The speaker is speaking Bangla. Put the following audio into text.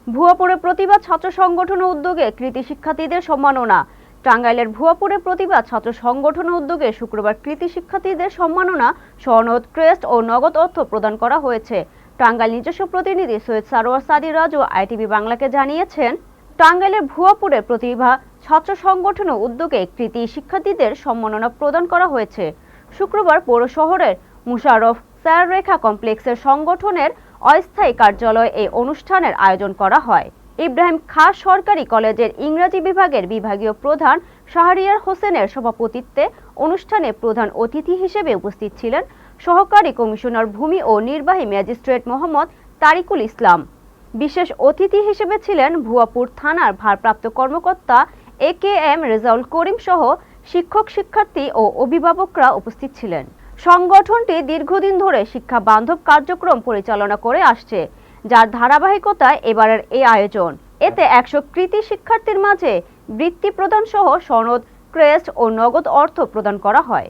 ভুয়াপুরে প্রতিবাদ ছাত্র সংগঠন উদ্যোগে কৃতি শিক্ষার্থীদের সম্মাননা। টাঙ্গাইলের ভুয়াপুরে প্রতিবাদ ছাত্র সংগঠন উদ্যোগে শুক্রবার কৃতি শিক্ষার্থীদের সম্মাননা, সনদ, ক্রেস্ট ও নগদ অর্থ প্রদান করা হয়েছে। টাঙ্গাইল নিজস্ব প্রতিনিধি সৈয়দ সারোয়ার সাদি রাজু আইটিভি বাংলাকে জানিয়েছেন, টাঙ্গাইলের ভুয়াপুরে প্রতিভা ছাত্র সংগঠন উদ্যোগে কৃতি শিক্ষার্থীদের সম্মাননা প্রদান করা হয়েছে। শুক্রবার পৌর শহরের মুশাররফ স্যার রেখা কমপ্লেক্সের সংগঠনের অস্থায়ী কার্যালয়ে এই অনুষ্ঠানের আয়োজন করা হয়। ইব্রাহিম খাঁ সরকারি কলেজের ইংরেজি বিভাগের বিভাগীয় প্রধান শাহরিয়ার হোসেনের সভাপতিত্বে অনুষ্ঠানে প্রধান অতিথি হিসেবে উপস্থিত ছিলেন সহকারী কমিশনার ভূমি ও নির্বাহী ম্যাজিস্ট্রেট মোহাম্মদ তারিকুল ইসলাম। বিশেষ অতিথি হিসেবে ছিলেন ভুয়াপুর থানার ভারপ্রাপ্ত কর্মকর্তা AKM রেজাউল করিম সহ শিক্ষক, শিক্ষার্থী ও অভিভাবকরা উপস্থিত ছিলেন। সংগঠনটি দীর্ঘদিন ধরে শিক্ষা বান্ধব কার্যক্রম পরিচালনা করে আসছে, যার ধারাবাহিকতায় এবারের এই আয়োজন। এতে 100 কৃতি শিক্ষার্থীর মাঝে বৃত্তি প্রদান সহ সনদ, ক্রেস্ট ও নগদ অর্থ প্রদান করা হয়।